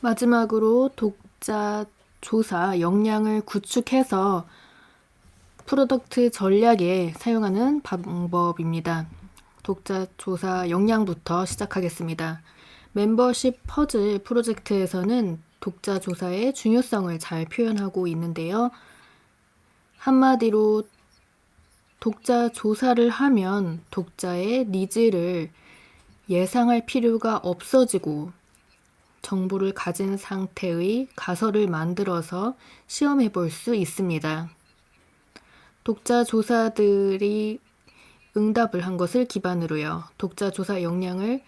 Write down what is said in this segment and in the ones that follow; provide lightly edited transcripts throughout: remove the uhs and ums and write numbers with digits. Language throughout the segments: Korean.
마지막으로 독자 조사 역량을 구축해서 프로덕트 전략에 사용하는 방법입니다. 독자 조사 역량부터 시작하겠습니다. 멤버십 퍼즐 프로젝트에서는 독자 조사의 중요성을 잘 표현하고 있는데요. 한마디로 독자 조사를 하면 독자의 니즈를 예상할 필요가 없어지고 정보를 가진 상태의 가설을 만들어서 시험해 볼 수 있습니다. 독자 조사들이 응답을 한 것을 기반으로요. 독자 조사 역량은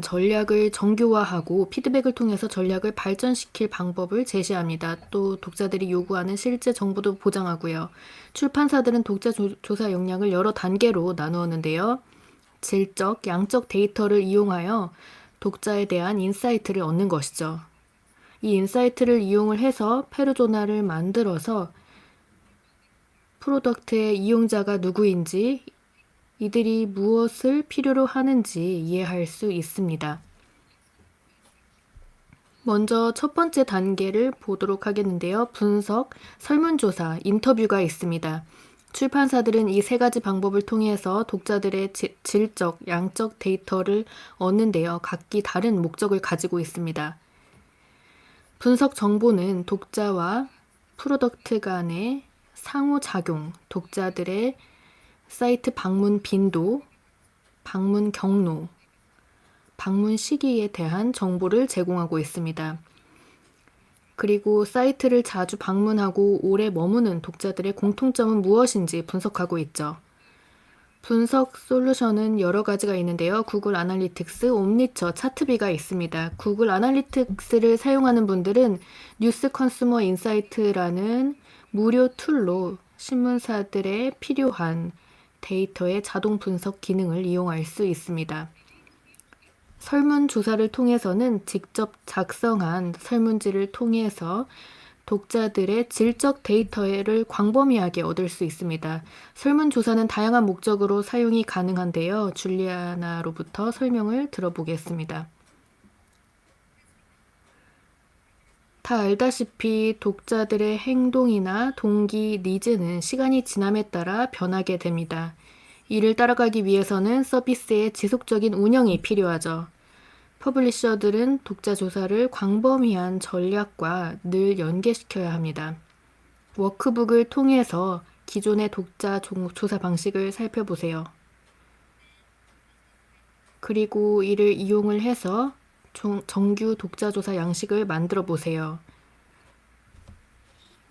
전략을 정교화하고 피드백을 통해서 전략을 발전시킬 방법을 제시합니다. 또 독자들이 요구하는 실제 정보도 보장하고요. 출판사들은 독자 조사 역량을 여러 단계로 나누었는데요. 질적, 양적 데이터를 이용하여 독자에 대한 인사이트를 얻는 것이죠. 이 인사이트를 이용을 해서 페르소나를 만들어서 프로덕트의 이용자가 누구인지, 이들이 무엇을 필요로 하는지 이해할 수 있습니다. 먼저 첫 번째 단계를 보도록 하겠는데요. 분석, 설문조사, 인터뷰가 있습니다. 출판사들은 이 세 가지 방법을 통해서 독자들의 질적, 양적 데이터를 얻는데요. 각기 다른 목적을 가지고 있습니다. 분석 정보는 독자와 프로덕트 간의 상호작용, 독자들의 사이트 방문 빈도, 방문 경로, 방문 시기에 대한 정보를 제공하고 있습니다. 그리고 사이트를 자주 방문하고 오래 머무는 독자들의 공통점은 무엇인지 분석하고 있죠. 분석 솔루션은 여러 가지가 있는데요. 구글 아날리틱스, 옴니처, 차트비가 있습니다. 구글 아날리틱스를 사용하는 분들은 뉴스 컨슈머 인사이트라는 무료 툴로 신문사들의 필요한 데이터의 자동 분석 기능을 이용할 수 있습니다. 설문조사를 통해서는 직접 작성한 설문지를 통해서 독자들의 질적 데이터를 광범위하게 얻을 수 있습니다. 설문조사는 다양한 목적으로 사용이 가능한데요. 줄리아나로부터 설명을 들어보겠습니다. 다 알다시피 독자들의 행동이나 동기, 니즈는 시간이 지남에 따라 변하게 됩니다. 이를 따라가기 위해서는 서비스의 지속적인 운영이 필요하죠. 퍼블리셔들은 독자 조사를 광범위한 전략과 늘 연계시켜야 합니다. 워크북을 통해서 기존의 독자 조사 방식을 살펴보세요. 그리고 이를 이용을 해서 정규 독자 조사 양식을 만들어 보세요.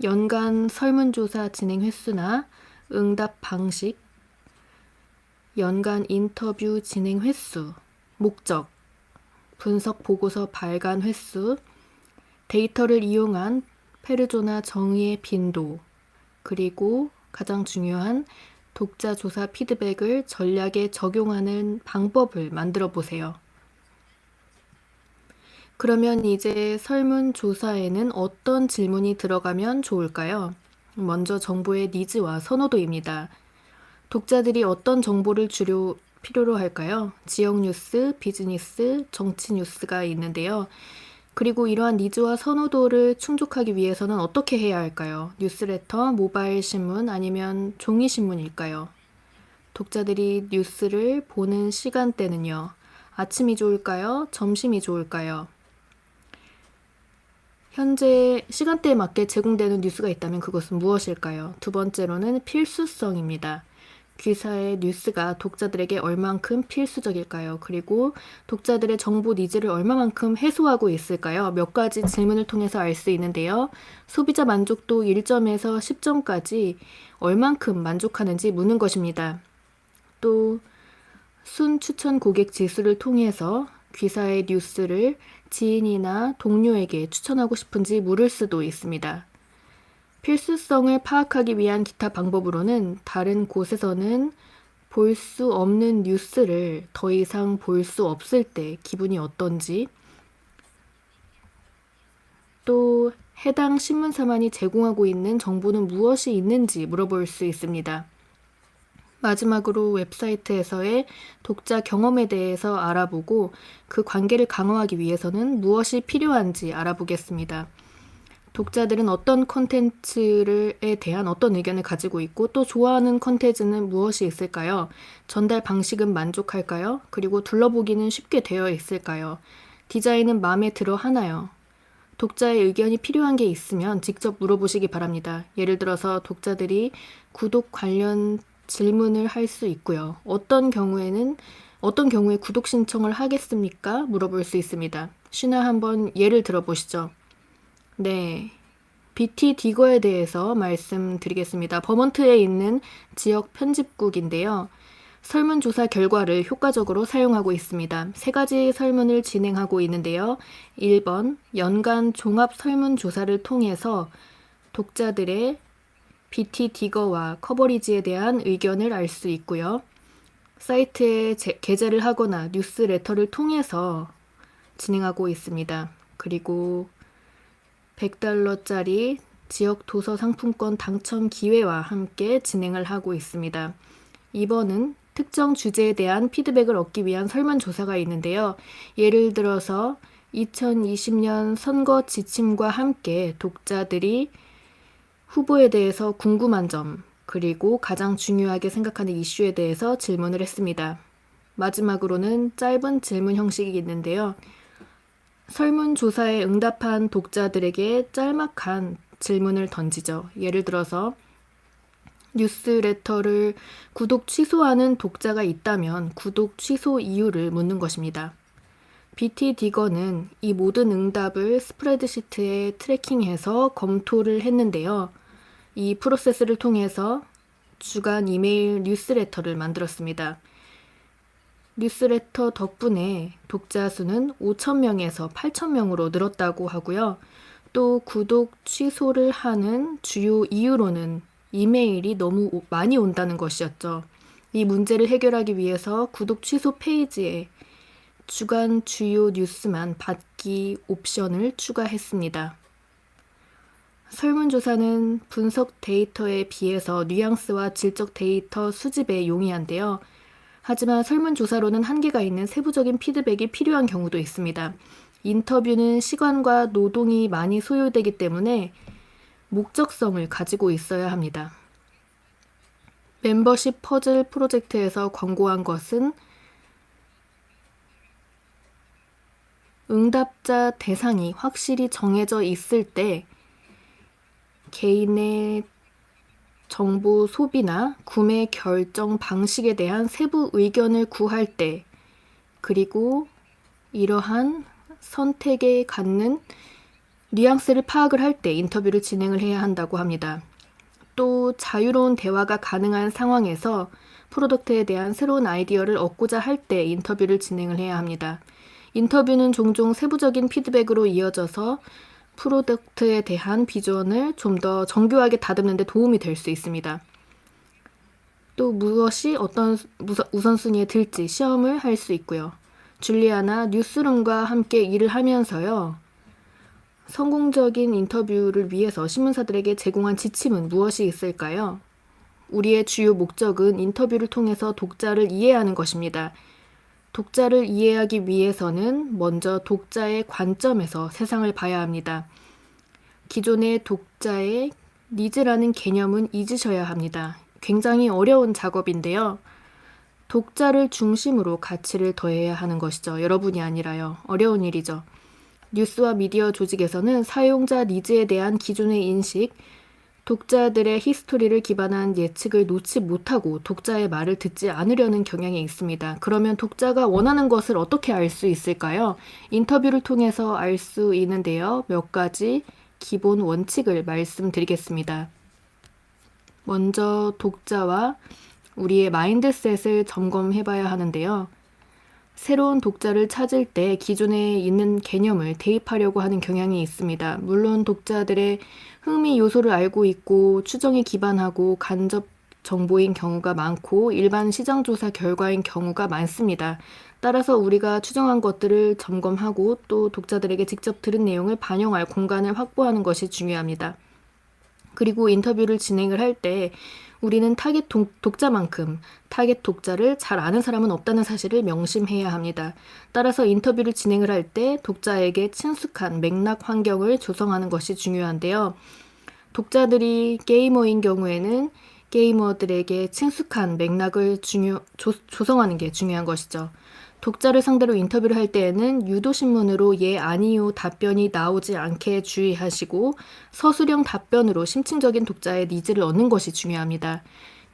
연간 설문조사 진행 횟수나 응답 방식, 연간 인터뷰 진행 횟수, 목적, 분석 보고서 발간 횟수, 데이터를 이용한 페르소나 정의의 빈도, 그리고 가장 중요한 독자 조사 피드백을 전략에 적용하는 방법을 만들어 보세요. 그러면 이제 설문조사에는 어떤 질문이 들어가면 좋을까요? 먼저 정보의 니즈와 선호도입니다. 독자들이 어떤 정보를 주로 필요로 할까요? 지역 뉴스, 비즈니스, 정치 뉴스가 있는데요. 그리고 이러한 니즈와 선호도를 충족하기 위해서는 어떻게 해야 할까요? 뉴스레터, 모바일 신문 아니면 종이 신문일까요? 독자들이 뉴스를 보는 시간대는요. 아침이 좋을까요? 점심이 좋을까요? 현재 시간대에 맞게 제공되는 뉴스가 있다면 그것은 무엇일까요? 두 번째로는 필수성입니다. 기사의 뉴스가 독자들에게 얼만큼 필수적일까요? 그리고 독자들의 정보 니즈를 얼마만큼 해소하고 있을까요? 몇 가지 질문을 통해서 알 수 있는데요. 소비자 만족도 1점에서 10점까지 얼만큼 만족하는지 묻는 것입니다. 또 순 추천 고객 지수를 통해서 귀사의 뉴스를 지인이나 동료에게 추천하고 싶은지 물을 수도 있습니다. 필수성을 파악하기 위한 기타 방법으로는 다른 곳에서는 볼 수 없는 뉴스를 더 이상 볼 수 없을 때 기분이 어떤지, 또 해당 신문사만이 제공하고 있는 정보는 무엇이 있는지 물어볼 수 있습니다. 마지막으로 웹사이트에서의 독자 경험에 대해서 알아보고 그 관계를 강화하기 위해서는 무엇이 필요한지 알아보겠습니다. 독자들은 어떤 콘텐츠에 대한 어떤 의견을 가지고 있고 또 좋아하는 콘텐츠는 무엇이 있을까요? 전달 방식은 만족할까요? 그리고 둘러보기는 쉽게 되어 있을까요? 디자인은 마음에 들어 하나요? 독자의 의견이 필요한 게 있으면 직접 물어보시기 바랍니다. 예를 들어서 독자들이 구독 관련 질문을 할 수 있고요. 어떤 경우에 구독 신청을 하겠습니까? 물어볼 수 있습니다. 쉬나 한번 예를 들어보시죠. 네. BT 디거에 대해서 말씀드리겠습니다. 버몬트에 있는 지역 편집국인데요. 설문조사 결과를 효과적으로 사용하고 있습니다. 세 가지 설문을 진행하고 있는데요. 1번, 연간 종합 설문조사를 통해서 독자들의 BT 디거와 커버리지에 대한 의견을 알 수 있고요. 사이트에 게재를 하거나 뉴스레터를 통해서 진행하고 있습니다. 그리고 $100짜리 지역 도서 상품권 당첨 기회와 함께 진행을 하고 있습니다. 2번은 특정 주제에 대한 피드백을 얻기 위한 설문조사가 있는데요. 예를 들어서 2020년 선거 지침과 함께 독자들이 후보에 대해서 궁금한 점, 그리고 가장 중요하게 생각하는 이슈에 대해서 질문을 했습니다. 마지막으로는 짧은 질문 형식이 있는데요. 설문조사에 응답한 독자들에게 짤막한 질문을 던지죠. 예를 들어서 뉴스레터를 구독 취소하는 독자가 있다면 구독 취소 이유를 묻는 것입니다. BT 디거는 이 모든 응답을 스프레드시트에 트래킹해서 검토를 했는데요. 이 프로세스를 통해서 주간 이메일 뉴스레터를 만들었습니다. 뉴스레터 덕분에 독자 수는 5,000명에서 8,000명으로 늘었다고 하고요. 또 구독 취소를 하는 주요 이유로는 이메일이 너무 많이 온다는 것이었죠. 이 문제를 해결하기 위해서 구독 취소 페이지에 주간 주요 뉴스만 받기 옵션을 추가했습니다. 설문조사는 분석 데이터에 비해서 뉘앙스와 질적 데이터 수집에 용이한데요. 하지만 설문조사로는 한계가 있는 세부적인 피드백이 필요한 경우도 있습니다. 인터뷰는 시간과 노동이 많이 소요되기 때문에 목적성을 가지고 있어야 합니다. 멤버십 퍼즐 프로젝트에서 권고한 것은 응답자 대상이 확실히 정해져 있을 때 개인의 정보 소비나 구매 결정 방식에 대한 세부 의견을 구할 때, 그리고 이러한 선택에 갖는 뉘앙스를 파악을 할 때 인터뷰를 진행을 해야 한다고 합니다. 또 자유로운 대화가 가능한 상황에서 프로덕트에 대한 새로운 아이디어를 얻고자 할 때 인터뷰를 진행을 해야 합니다. 인터뷰는 종종 세부적인 피드백으로 이어져서 프로덕트에 대한 비전을 좀 더 정교하게 다듬는 데 도움이 될 수 있습니다. 또 무엇이 어떤 우선순위에 들지 시험을 할 수 있고요. 줄리아나 뉴스룸과 함께 일을 하면서요. 성공적인 인터뷰를 위해서 신문사들에게 제공한 지침은 무엇이 있을까요? 우리의 주요 목적은 인터뷰를 통해서 독자를 이해하는 것입니다. 독자를 이해하기 위해서는 먼저 독자의 관점에서 세상을 봐야 합니다. 기존의 독자의 니즈라는 개념은 잊으셔야 합니다. 굉장히 어려운 작업인데요. 독자를 중심으로 가치를 더해야 하는 것이죠. 여러분이 아니라요. 어려운 일이죠. 뉴스와 미디어 조직에서는 사용자 니즈에 대한 기존의 인식, 독자들의 히스토리를 기반한 예측을 놓지 못하고 독자의 말을 듣지 않으려는 경향이 있습니다. 그러면 독자가 원하는 것을 어떻게 알 수 있을까요? 인터뷰를 통해서 알 수 있는데요. 몇 가지 기본 원칙을 말씀드리겠습니다. 먼저 독자와 우리의 마인드셋을 점검해봐야 하는데요. 새로운 독자를 찾을 때 기존에 있는 개념을 대입하려고 하는 경향이 있습니다. 물론 독자들의 흥미 요소를 알고 있고 추정에 기반하고 간접 정보인 경우가 많고 일반 시장조사 결과인 경우가 많습니다. 따라서 우리가 추정한 것들을 점검하고 또 독자들에게 직접 들은 내용을 반영할 공간을 확보하는 것이 중요합니다. 그리고 인터뷰를 진행을 할 때 우리는 타겟 독자만큼 타겟 독자를 잘 아는 사람은 없다는 사실을 명심해야 합니다. 따라서 인터뷰를 진행을 할 때 독자에게 친숙한 맥락 환경을 조성하는 것이 중요한데요. 독자들이 게이머인 경우에는 게이머들에게 친숙한 맥락을 조성하는 게 중요한 것이죠. 독자를 상대로 인터뷰를 할 때에는 유도신문으로 예, 아니요 답변이 나오지 않게 주의하시고 서술형 답변으로 심층적인 독자의 니즈를 얻는 것이 중요합니다.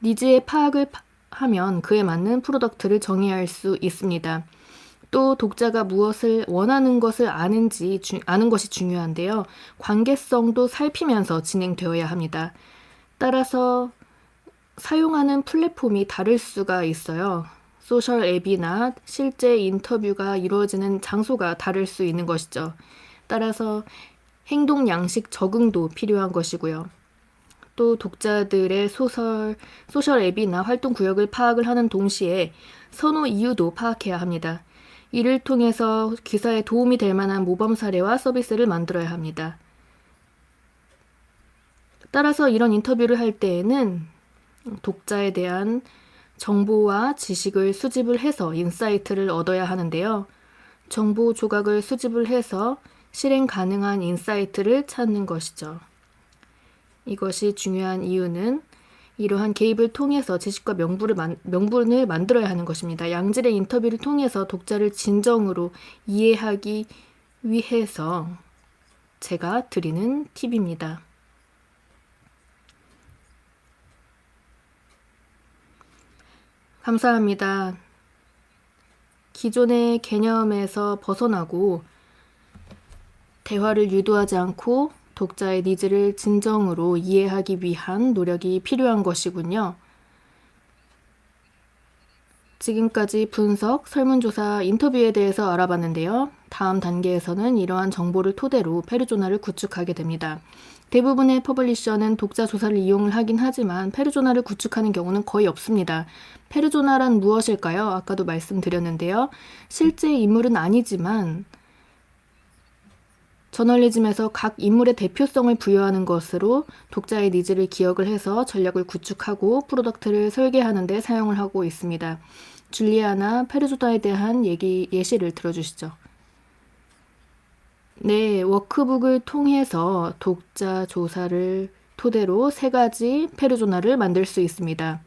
니즈의 파악을 하면 그에 맞는 프로덕트를 정의할 수 있습니다. 또 독자가 무엇을 원하는 것을 아는 것이 중요한데요. 관계성도 살피면서 진행되어야 합니다. 따라서 사용하는 플랫폼이 다를 수가 있어요. 소셜 앱이나 실제 인터뷰가 이루어지는 장소가 다를 수 있는 것이죠. 따라서 행동 양식 적응도 필요한 것이고요. 또 독자들의 소셜 앱이나 활동 구역을 파악을 하는 동시에 선호 이유도 파악해야 합니다. 이를 통해서 기사에 도움이 될 만한 모범 사례와 서비스를 만들어야 합니다. 따라서 이런 인터뷰를 할 때에는 독자에 대한 정보와 지식을 수집을 해서 인사이트를 얻어야 하는데요. 정보 조각을 수집을 해서 실행 가능한 인사이트를 찾는 것이죠. 이것이 중요한 이유는 이러한 개입을 통해서 지식과 명분을 만들어야 하는 것입니다. 양질의 인터뷰를 통해서 독자를 진정으로 이해하기 위해서 제가 드리는 팁입니다. 감사합니다. 기존의 개념에서 벗어나고 대화를 유도하지 않고 독자의 니즈를 진정으로 이해하기 위한 노력이 필요한 것이군요. 지금까지 분석, 설문조사, 인터뷰에 대해서 알아봤는데요. 다음 단계에서는 이러한 정보를 토대로 페르소나를 구축하게 됩니다. 대부분의 퍼블리셔는 독자 조사를 이용을 하긴 하지만 페르소나를 구축하는 경우는 거의 없습니다. 페르소나란 무엇일까요? 아까도 말씀드렸는데요. 실제 인물은 아니지만 저널리즘에서 각 인물의 대표성을 부여하는 것으로 독자의 니즈를 기억을 해서 전략을 구축하고 프로덕트를 설계하는 데 사용을 하고 있습니다. 줄리아나 페르소나에 대한 예시를 들어주시죠. 네, 워크북을 통해서 독자 조사를 토대로 3가지 페르소나를 만들 수 있습니다.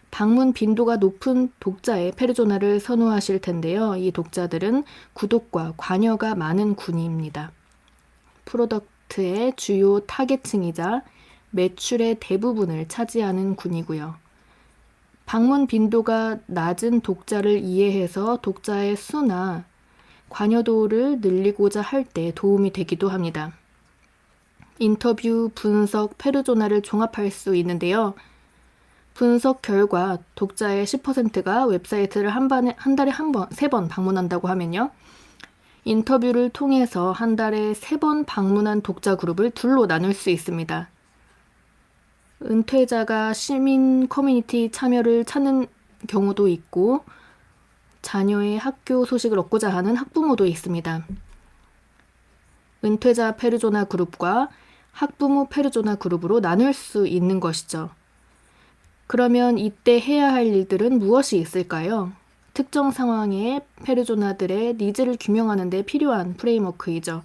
방문 빈도가 높은 독자의 페르소나를 선호하실 텐데요. 이 독자들은 구독과 관여가 많은 군입니다. 프로덕트의 주요 타겟층이자 매출의 대부분을 차지하는 군이고요. 방문 빈도가 낮은 독자를 이해해서 독자의 수나 관여도를 늘리고자 할 때 도움이 되기도 합니다. 인터뷰, 분석, 페르소나를 종합할 수 있는데요. 분석 결과 독자의 10%가 웹사이트를 한 달에 3번 방문한다고 하면요. 인터뷰를 통해서 한 달에 3번 방문한 독자 그룹을 둘로 나눌 수 있습니다. 은퇴자가 시민 커뮤니티 참여를 찾는 경우도 있고 자녀의 학교 소식을 얻고자 하는 학부모도 있습니다. 은퇴자 페르소나 그룹과 학부모 페르소나 그룹으로 나눌 수 있는 것이죠. 그러면 이때 해야 할 일들은 무엇이 있을까요? 특정 상황의 페르소나들의 니즈를 규명하는 데 필요한 프레임워크이죠.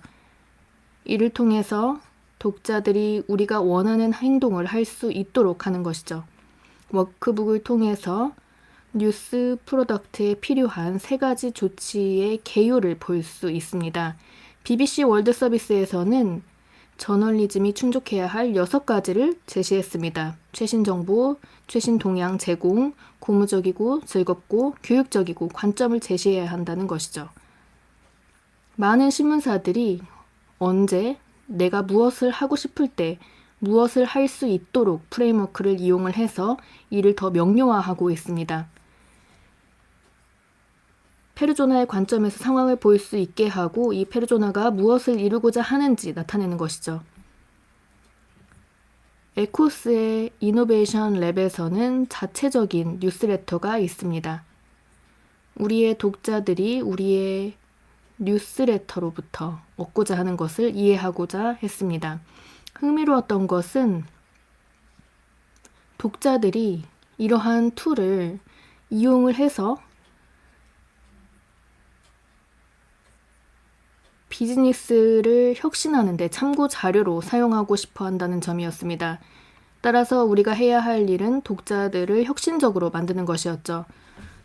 이를 통해서 독자들이 우리가 원하는 행동을 할 수 있도록 하는 것이죠. 워크북을 통해서 뉴스 프로덕트에 필요한 3가지 조치의 개요를 볼 수 있습니다. BBC 월드 서비스에서는 저널리즘이 충족해야 할 6가지를 제시했습니다. 최신 정보, 최신 동향 제공, 고무적이고 즐겁고 교육적이고 관점을 제시해야 한다는 것이죠. 많은 신문사들이 언제 내가 무엇을 하고 싶을 때 무엇을 할 수 있도록 프레임워크를 이용을 해서 이를 더 명료화하고 있습니다. 페르소나의 관점에서 상황을 볼 수 있게 하고 이 페르소나가 무엇을 이루고자 하는지 나타내는 것이죠. 에코스의 이노베이션 랩에서는 자체적인 뉴스레터가 있습니다. 우리의 독자들이 우리의 뉴스레터로부터 얻고자 하는 것을 이해하고자 했습니다. 흥미로웠던 것은 독자들이 이러한 툴을 이용을 해서 비즈니스를 혁신하는 데 참고 자료로 사용하고 싶어 한다는 점이었습니다. 따라서 우리가 해야 할 일은 독자들을 혁신적으로 만드는 것이었죠.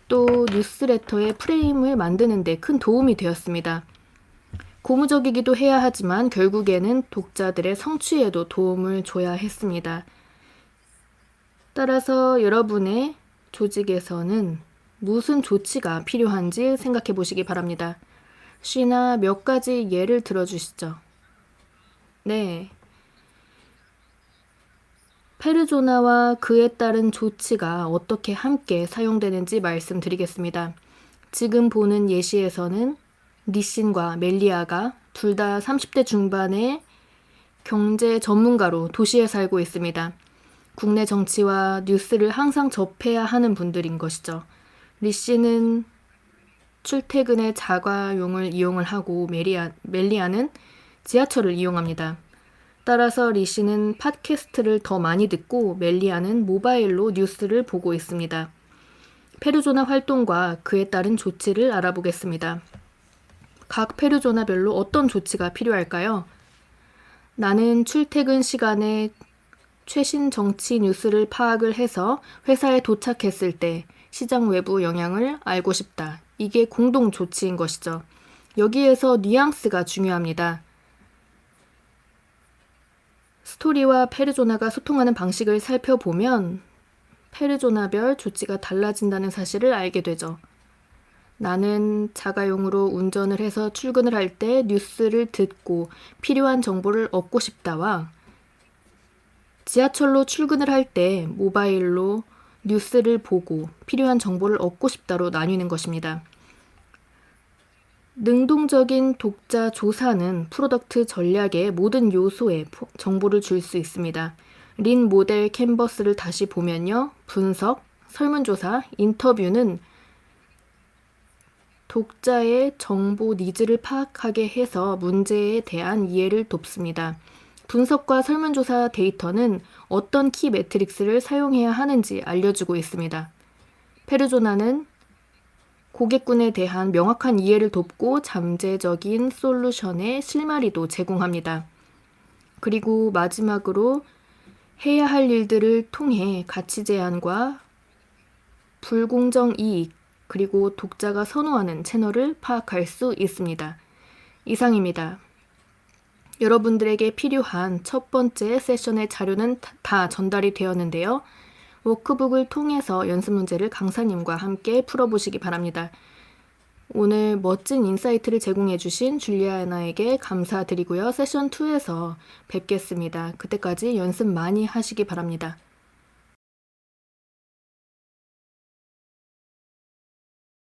또 뉴스레터의 프레임을 만드는 데 큰 도움이 되었습니다. 고무적이기도 해야 하지만 결국에는 독자들의 성취에도 도움을 줘야 했습니다. 따라서 여러분의 조직에서는 무슨 조치가 필요한지 생각해 보시기 바랍니다. 쉬나 몇 가지 예를 들어주시죠. 네. 페르조나와 그에 따른 조치가 어떻게 함께 사용되는지 말씀드리겠습니다. 지금 보는 예시에서는 리신과 멜리아가 둘 다 30대 중반의 경제 전문가로 도시에 살고 있습니다. 국내 정치와 뉴스를 항상 접해야 하는 분들인 것이죠. 리씨는 출퇴근에 자가용을 이용을 하고 멜리아는 지하철을 이용합니다. 따라서 리씨는 팟캐스트를 더 많이 듣고 멜리아는 모바일로 뉴스를 보고 있습니다. 페르조나 활동과 그에 따른 조치를 알아보겠습니다. 각 페르조나별로 어떤 조치가 필요할까요? 나는 출퇴근 시간에 최신 정치 뉴스를 파악을 해서 회사에 도착했을 때 시장 외부 영향을 알고 싶다. 이게 공동 조치인 것이죠. 여기에서 뉘앙스가 중요합니다. 스토리와 페르조나가 소통하는 방식을 살펴보면 페르조나별 조치가 달라진다는 사실을 알게 되죠. 나는 자가용으로 운전을 해서 출근을 할 때 뉴스를 듣고 필요한 정보를 얻고 싶다와 지하철로 출근을 할 때 모바일로 뉴스를 보고 필요한 정보를 얻고 싶다로 나뉘는 것입니다. 능동적인 독자 조사는 프로덕트 전략의 모든 요소에 정보를 줄 수 있습니다. 린 모델 캔버스를 다시 보면요. 분석, 설문조사, 인터뷰는 독자의 정보 니즈를 파악하게 해서 문제에 대한 이해를 돕습니다. 분석과 설문조사 데이터는 어떤 키 매트릭스를 사용해야 하는지 알려주고 있습니다. 페르조나는 고객군에 대한 명확한 이해를 돕고 잠재적인 솔루션의 실마리도 제공합니다. 그리고 마지막으로 해야 할 일들을 통해 가치 제한과 불공정 이익, 그리고 독자가 선호하는 채널을 파악할 수 있습니다. 이상입니다. 여러분들에게 필요한 첫 번째 세션의 자료는 다 전달이 되었는데요. 워크북을 통해서 연습 문제를 강사님과 함께 풀어보시기 바랍니다. 오늘 멋진 인사이트를 제공해주신 줄리아나에게 감사드리고요. 세션 2에서 뵙겠습니다. 그때까지 연습 많이 하시기 바랍니다.